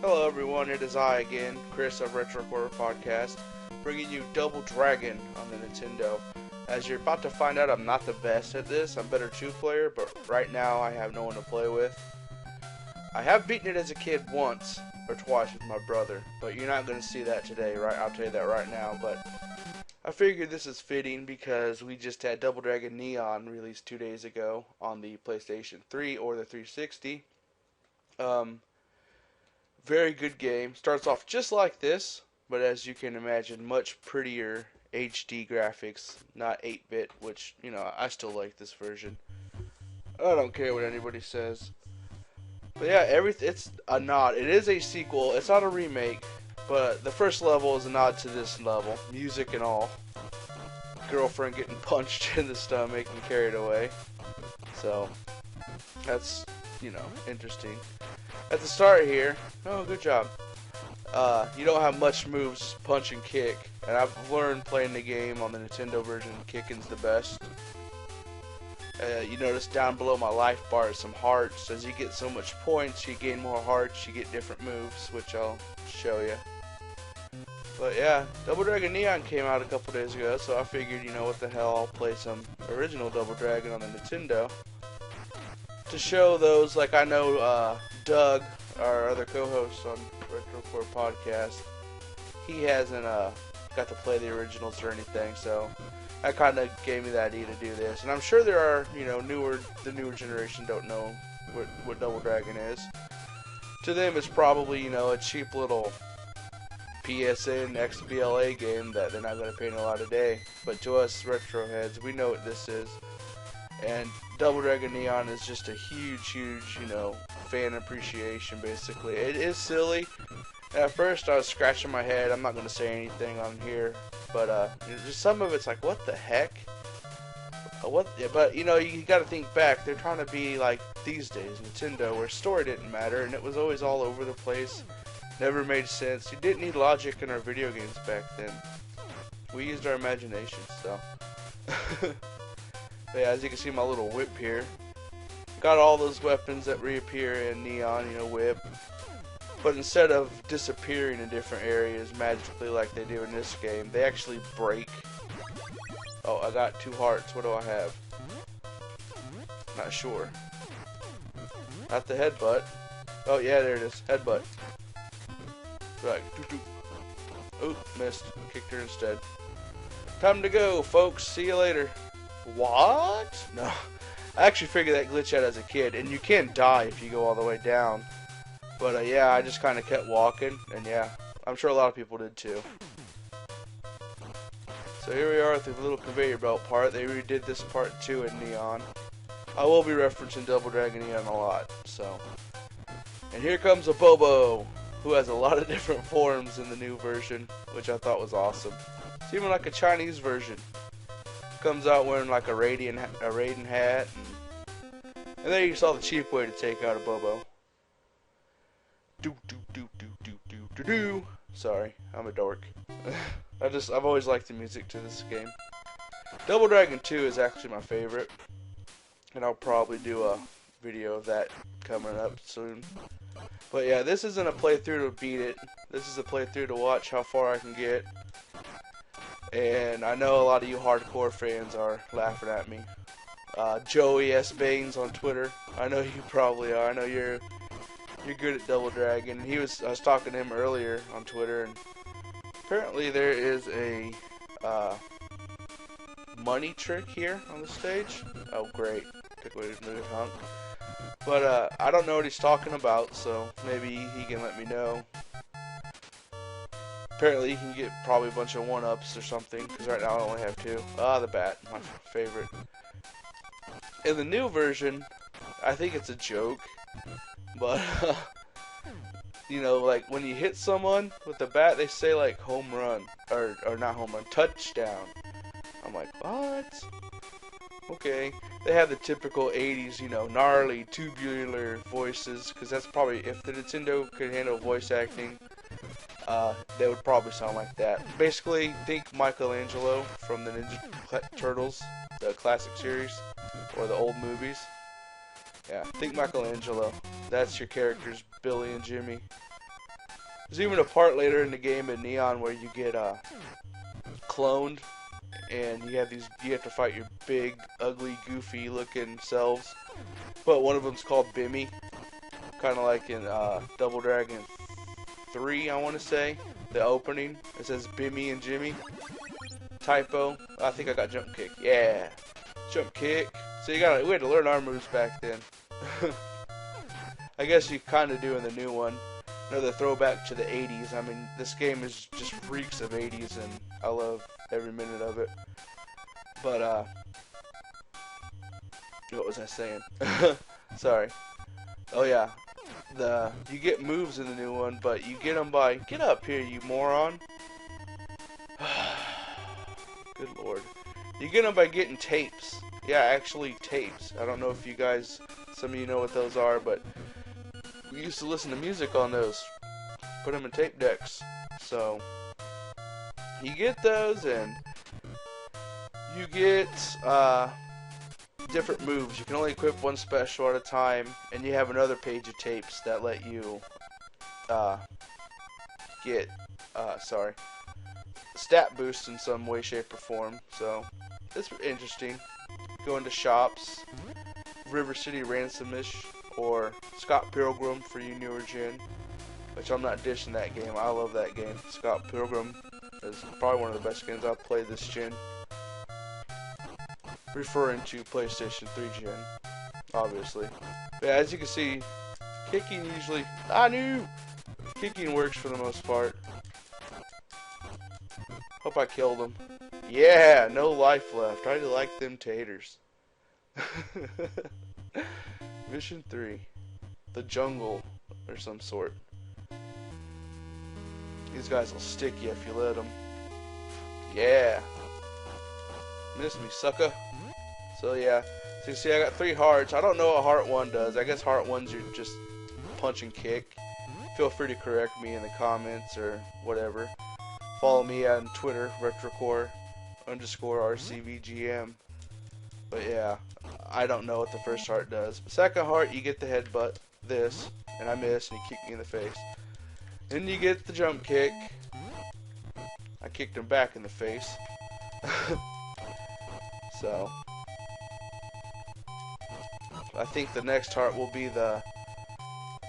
Hello everyone, it is I again, Chris of Retro Horror Podcast, bringing you Double Dragon on the Nintendo. As you're about to find out, I'm not the best at this. I'm better two-player, but right now I have no one to play with. I have beaten it as a kid once or twice with my brother, but you're not going to see that today, right? I'll tell you that right now, but I figured this is fitting because we just had Double Dragon Neon released 2 days ago on the PlayStation 3 or the 360. Very good game. Starts off just like this, but as you can imagine, much prettier HD graphics, not 8-bit, which, you know, I still like this version. I don't care what anybody says. But yeah, it's a nod. It is a sequel. It's not a remake, but the first level is a nod to this level, music and all. Girlfriend getting punched in the stomach and carried away. So, that's, you know, interesting. At the start here, oh, good job. You don't have much moves, punch and kick. And I've learned playing the game on the Nintendo version, kicking's the best. You notice down below my life bar is some hearts. As you get so much points, you gain more hearts, you get different moves, which I'll show you. But yeah, Double Dragon Neon came out a couple days ago, so I figured, you know what the hell, I'll play some original Double Dragon on the Nintendo. To show those, like I know Doug, our other co-host on Retro 4 Podcast, he hasn't got to play the originals or anything, so that kind of gave me the idea to do this. And I'm sure there are, you know, the newer generation don't know what Double Dragon is. To them, it's probably, you know, a cheap little PSN XBLA game that they're not going to pay a lot a day. But to us retro heads, we know what this is. And Double Dragon Neon is just a huge, you know, fan appreciation, basically. It is silly. At first, I was scratching my head. I'm not going to say anything on here. But, just some of it's like, what the heck? But, you know, you got to think back. They're trying to be like these days, Nintendo, where story didn't matter. And it was always all over the place. Never made sense. You didn't need logic in our video games back then. We used our imagination, so. But yeah, as you can see, my little whip here. Got all those weapons that reappear in Neon, you know, whip. But instead of disappearing in different areas magically like they do in this game, they actually break. Oh, I got 2 hearts. What do I have? Not sure. Not the headbutt. Oh, yeah, there it is. Headbutt. Right. Oh, missed. Kicked her instead. Time to go, folks. See you later. What? No. I actually figured that glitch out as a kid, and you can die if you go all the way down. But yeah, I just kind of kept walking, and yeah, I'm sure a lot of people did too. So here we are with the little conveyor belt part. They redid this part too in Neon. I will be referencing Double Dragon Neon a lot, so. And here comes a Bobo, who has a lot of different forms in the new version, which I thought was awesome. It's even like a Chinese version. Comes out wearing like a Raiden hat, and there you saw the cheap way to take out a Bobo. Do. Sorry, I'm a dork. I've always liked the music to this game. Double Dragon 2 is actually my favorite, and I'll probably do a video of that coming up soon. But yeah, this isn't a playthrough to beat it. This is a playthrough to watch how far I can get. And I know a lot of you hardcore fans are laughing at me. Joey S. Baines on Twitter. I know you probably are. I know you're good at Double Dragon. I was talking to him earlier on Twitter, and apparently there is a money trick here on the stage. Oh, great. Good way to move, hunk. But I don't know what he's talking about, so maybe he can let me know. Apparently you can get probably a bunch of 1-ups or something, because right now I only have 2. Ah, the bat, my favorite. In the new version, I think it's a joke, but, you know, like, when you hit someone with the bat, they say, like, home run, or not home run, touchdown. I'm like, what? Okay. They have the typical 80s, you know, gnarly, tubular voices, because that's probably, if the Nintendo could handle voice acting, they would probably sound like that. Basically, think Michelangelo from the Ninja Turtles, the classic series, or the old movies. Yeah, think Michelangelo. That's your characters, Billy and Jimmy. There's even a part later in the game in Neon where you get cloned, and you have to fight your big, ugly, goofy looking selves. But one of them's called Bimmy, kind of like in Double Dragon 3, I want to say. The opening, it says Bimmy and Jimmy. Typo. I think I got jump kick. Yeah, jump kick. So we had to learn our moves back then. I guess you kind of do in the new one. Another throwback to the 80s. I mean, this game is just reeks of 80s, and I love every minute of it. But, what was I saying? Sorry. Oh, yeah. You get moves in the new one, but you get them by... Get up here, you moron. Good lord. You get them by getting tapes. Yeah, actually tapes. I don't know if you guys... Some of you know what those are, but... We used to listen to music on those. Put them in tape decks. So, you get those, and you get different moves. You can only equip one special at a time, and you have another page of tapes that let you get stat boosts in some way, shape, or form. So, it's interesting. Go into shops, River City Ransomish, or Scott Pilgrim for you newer gen, which I'm not dishing that game. I love that game. Scott Pilgrim is probably one of the best games I've played this gen. Referring to PlayStation 3 gen, obviously. But yeah, as you can see, kicking usually... Kicking works for the most part. Hope I killed him. Yeah, no life left. I like them taters. Mission 3. The jungle, or some sort. These guys will stick you if you let them. Yeah. Miss me, sucker. So yeah. So you see I got 3 hearts. I don't know what heart 1 does. I guess heart 1's you just punch and kick. Feel free to correct me in the comments or whatever. Follow me on Twitter, retrocore_RCVGM. But yeah, I don't know what the first heart does. Second heart, you get the headbutt, this, and I miss, and he kicked me in the face. Then you get the jump kick. I kicked him back in the face. So, I think the next heart will be the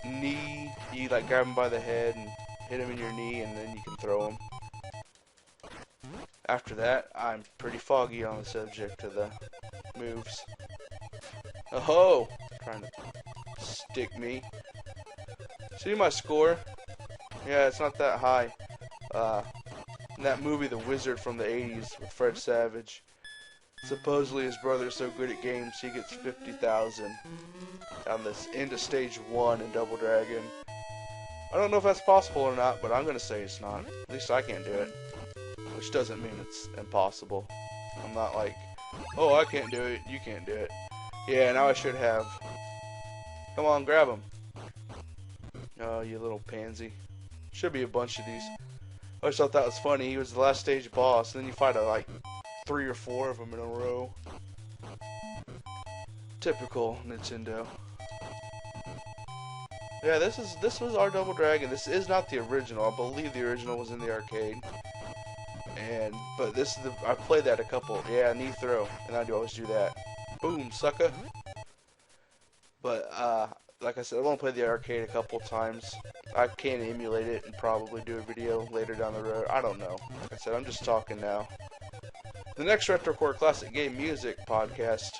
knee. You like grab him by the head and hit him in your knee, and then you can throw him. After that, I'm pretty foggy on the subject of the moves. Oh, trying to stick me. See my score? Yeah, it's not that high. In that movie, The Wizard from the 80s with Fred Savage, supposedly his brother's so good at games he gets 50,000 on this end of stage 1 in Double Dragon. I don't know if that's possible or not, but I'm gonna say it's not. At least I can't do it. Which doesn't mean it's impossible. I'm not like, oh, I can't do it, you can't do it. Yeah, now I should have. Come on, grab him. Oh, you little pansy. Should be a bunch of these. I always thought that was funny. He was the last stage boss, and then you fight like 3 or 4 of them in a row. Typical Nintendo. Yeah, this was our Double Dragon. This is not the original. I believe the original was in the arcade. But this is I played that a couple. Yeah, knee throw, and I do always do that. Boom, sucker. But like I said, I've only played the arcade a couple times. I can emulate it and probably do a video later down the road. I don't know. Like I said, I'm just talking now. The next RetroCore Classic Game Music podcast,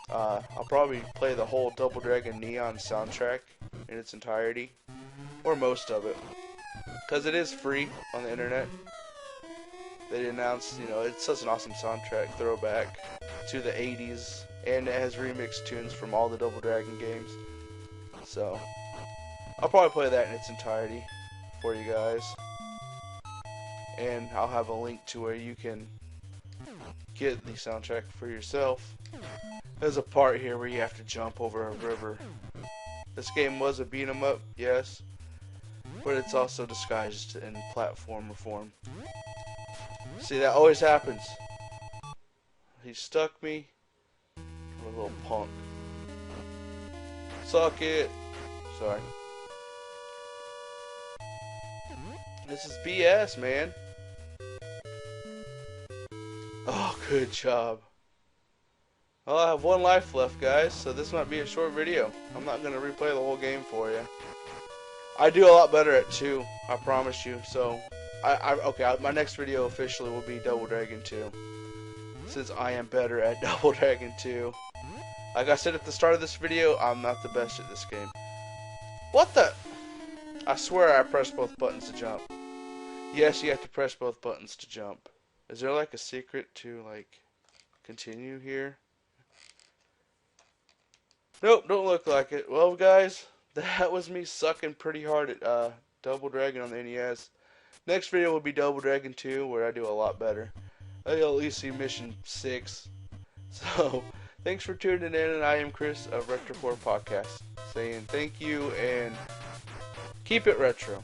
I'll probably play the whole Double Dragon Neon soundtrack in its entirety, or most of it, because it is free on the internet. They announced, you know, it's such an awesome soundtrack throwback to the 80s, and it has remixed tunes from all the Double Dragon games. So, I'll probably play that in its entirety for you guys. And I'll have a link to where you can get the soundtrack for yourself. There's a part here where you have to jump over a river. This game was a beat 'em up, yes, but it's also disguised in platformer form. See, that always happens. He stuck me. I'm a little punk. Suck it. Sorry. This is BS, man. Oh, good job. Well, I have one life left, guys, so this might be a short video. I'm not going to replay the whole game for you. I do a lot better at 2, I promise you. So, okay, my next video officially will be Double Dragon 2. Since I am better at Double Dragon 2. Like I said at the start of this video, I'm not the best at this game. What the? I swear I pressed both buttons to jump. Yes, you have to press both buttons to jump. Is there like a secret to like continue here? Nope, don't look like it. Well, guys, that was me sucking pretty hard at Double Dragon on the NES. Next video will be Double Dragon 2, where I do a lot better. I'll at least see mission 6. So, thanks for tuning in, and I am Chris of Retro4 Podcast, saying thank you and keep it retro.